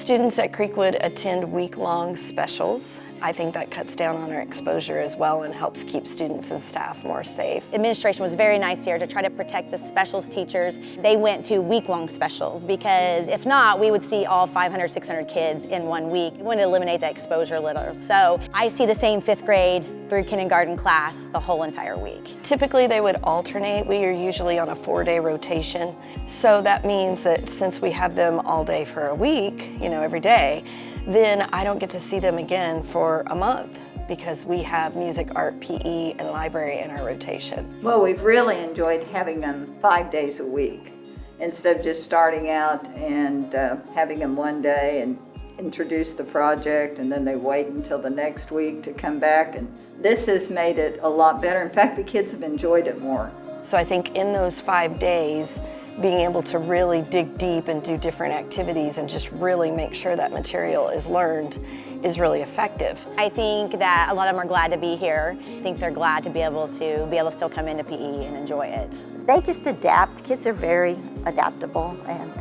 Students at Creekwood attend week-long specials. I think that cuts down on our exposure as well and helps keep students and staff more safe. Administration was very nice here to try to protect the specials teachers. They went to week-long specials because if not, we would see all 500, 600 kids in 1 week. We wanted to eliminate that exposure a little. So I see the same 5th grade through kindergarten class the whole entire week. Typically they would alternate. We are usually on a 4-day rotation. So that means that since we have them all day for a week, every day, then I don't get to see them again for a month because we have music, art, PE, and library in our rotation. Well, we've really enjoyed having them 5 days a week instead of just starting out and having them one day and introduce the project and then they wait until the next week to come back. And this has made it a lot better. In fact, the kids have enjoyed it more. So I think in those 5 days, being able to really dig deep and do different activities and just really make sure that material is learned is really effective. I think that a lot of them are glad to be here. I think they're glad to be able to still come into PE and enjoy it. They just adapt. Kids are very adaptable and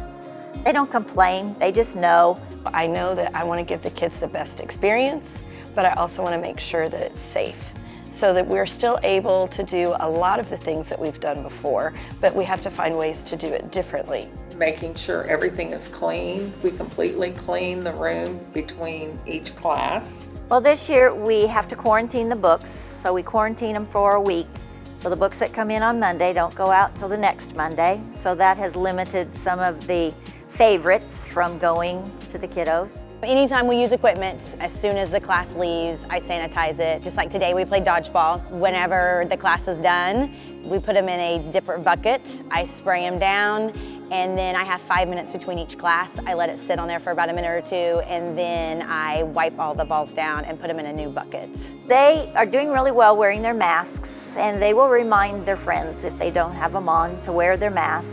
they don't complain. They just know. I know that I want to give the kids the best experience, but I also want to make sure that it's safe, so that we're still able to do a lot of the things that we've done before, but we have to find ways to do it differently. Making sure everything is clean. We completely clean the room between each class. Well, this year we have to quarantine the books, so we quarantine them for a week. So the books that come in on Monday don't go out until the next Monday. So that has limited some of the favorites from going to the kiddos. Anytime we use equipment, as soon as the class leaves, I sanitize it. Just like today, we played dodgeball. Whenever the class is done, we put them in a different bucket. I spray them down, and then I have 5 minutes between each class. I let it sit on there for about a minute or two, and then I wipe all the balls down and put them in a new bucket. They are doing really well wearing their masks, and they will remind their friends if they don't have them on to wear their mask.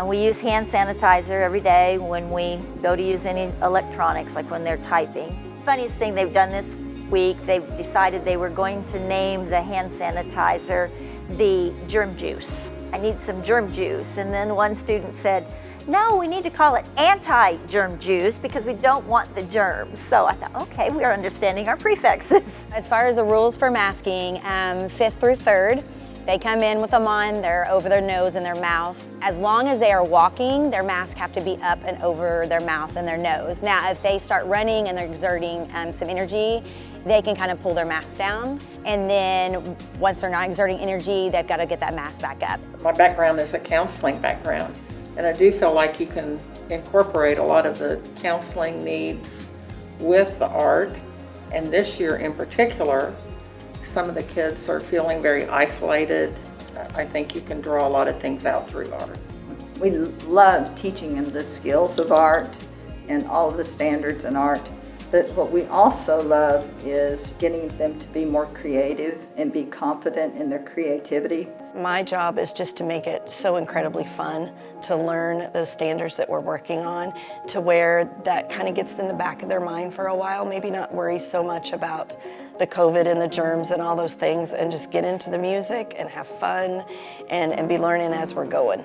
We use hand sanitizer every day when we go to use any electronics, like when they're typing. Funniest thing they've done this week, they've decided they were going to name the hand sanitizer the germ juice. I need some germ juice. And then one student said, no, we need to call it anti-germ juice because we don't want the germs. So I thought, okay, we are understanding our prefixes. As far as the rules for masking, 5th through 3rd, they come in with them on, they're over their nose and their mouth. As long as they are walking, their masks have to be up and over their mouth and their nose. Now, if they start running and they're exerting some energy, they can kind of pull their mask down. And then once they're not exerting energy, they've got to get that mask back up. My background is a counseling background, and I do feel like you can incorporate a lot of the counseling needs with the art. And this year in particular, some of the kids are feeling very isolated. I think you can draw a lot of things out through art. We love teaching them the skills of art and all of the standards in art. But what we also love is getting them to be more creative and be confident in their creativity. My job is just to make it so incredibly fun to learn those standards that we're working on, to where that kind of gets in the back of their mind for a while, maybe not worry so much about the COVID and the germs and all those things, and just get into the music and have fun and be learning as we're going.